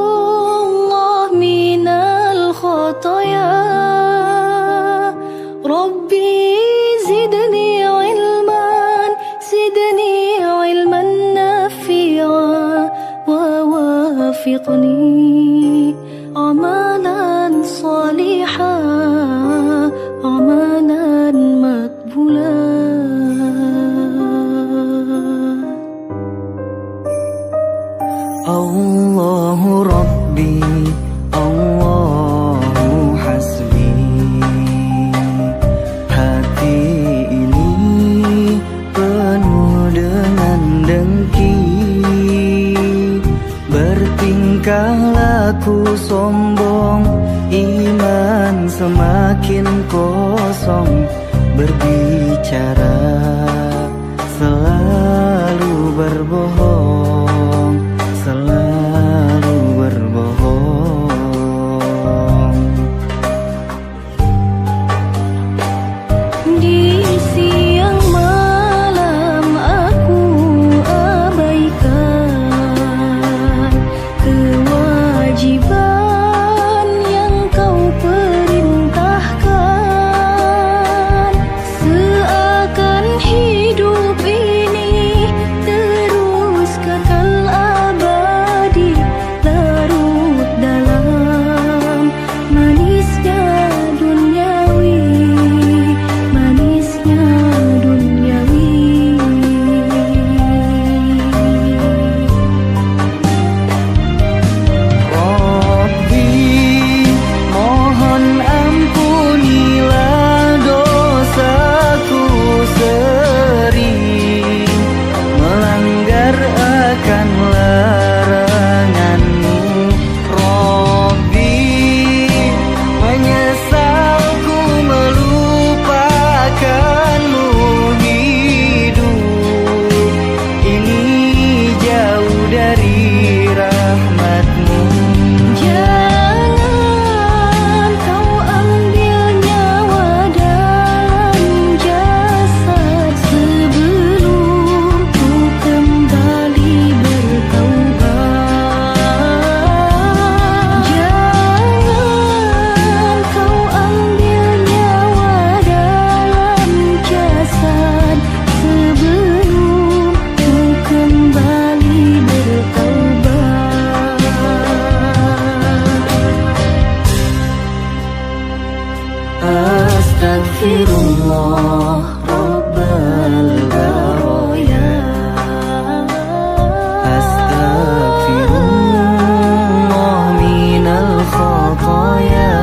Astaghfirullah minal khotoya Rabbi zidni ilman nafi'a Wa wafiqni amalan salihah Amalan makbulah Allahu Rabbi, Allahu Hasbi. Hati ini penuh dengan dengki, bertingkah laku sombong, iman semakin kosong, berbicara selalu berbohong, selalu berbohong. Di siang malam aku abaikan kewajiban yang kau perintahkan. Seakan hidup ini teruskan Astaghfirullah Rabbal Baraya. Astaghfirullah minal khataya.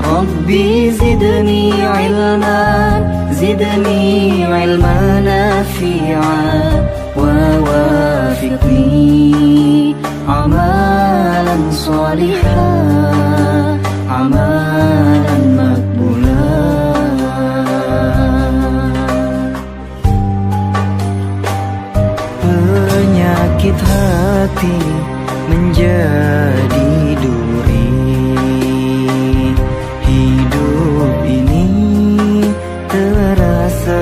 Rabbi zidni ilman, zidni ilman nafi'an, wa wafiqni amalan salihan, amalan makbulan. Penyakit hati menjadi duri, hidup ini terasa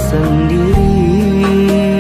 sendiri.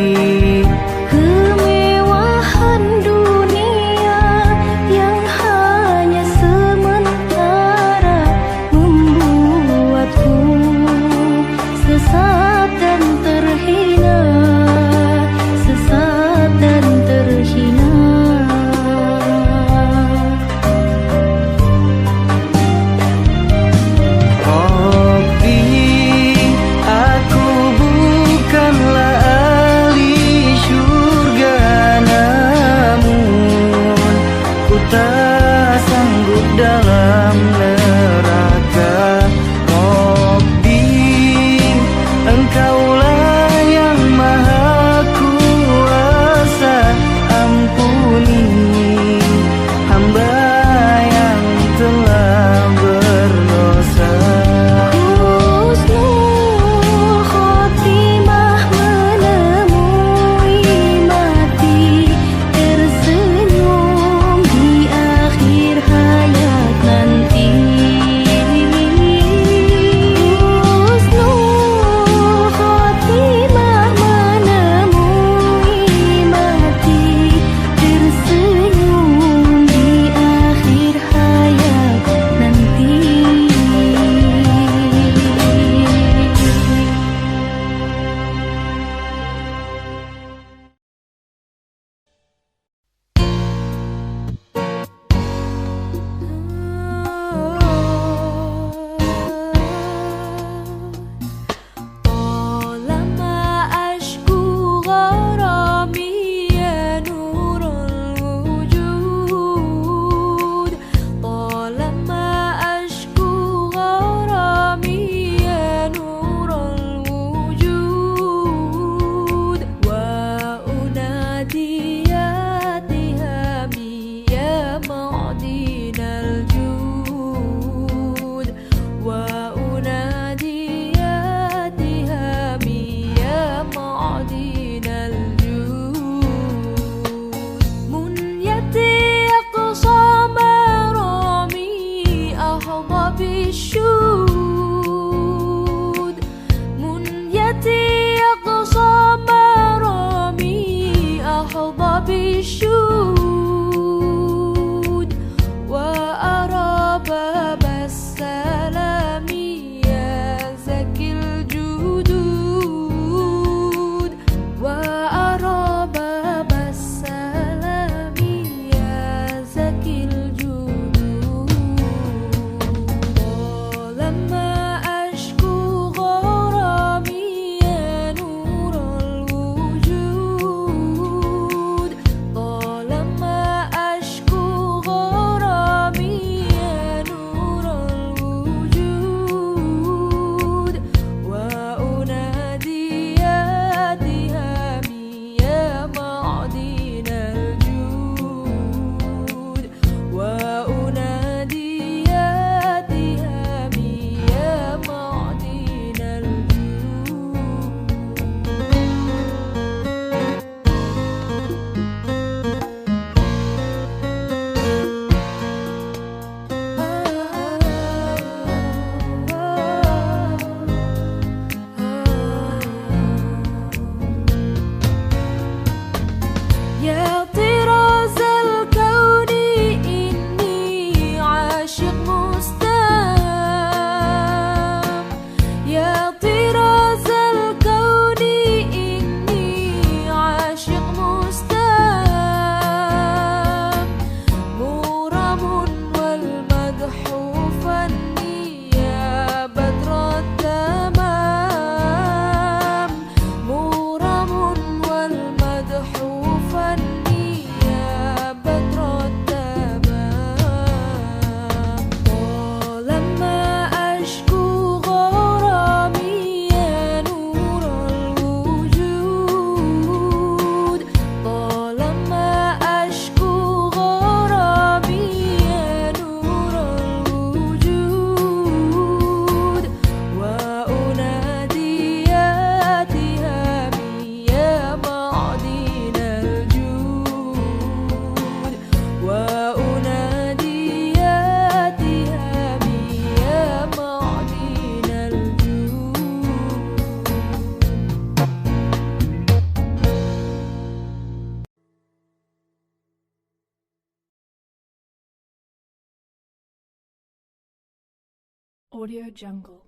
Audio Jungle.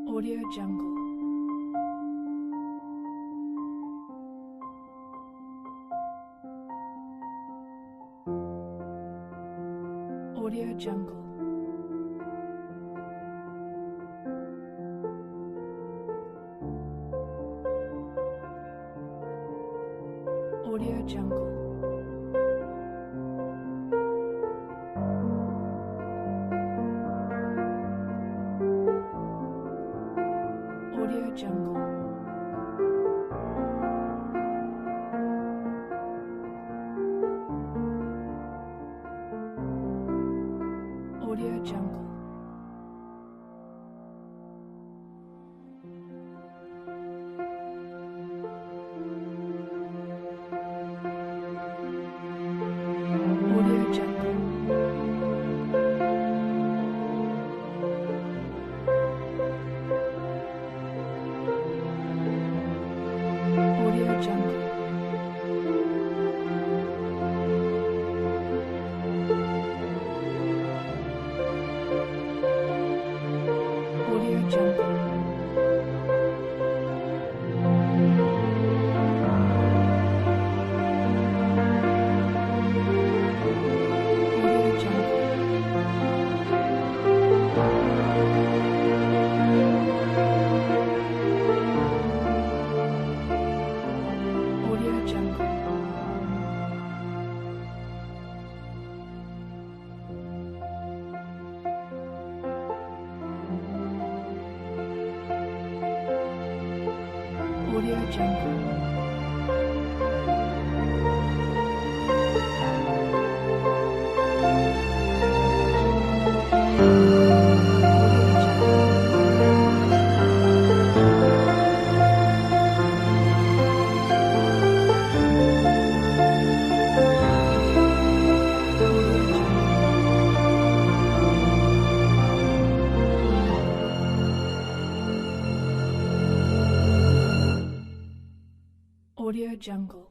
Audio Jungle. Audio Jungle. Audio Jungle. Audio Jungle. Audio Jungle. Audio Jungle. Audio Jungle. Audio Jungle. Audio Jungle. Audio Jungle. Audio Jungle. Audio Jungle. Audio Jungle. Audio Jungle.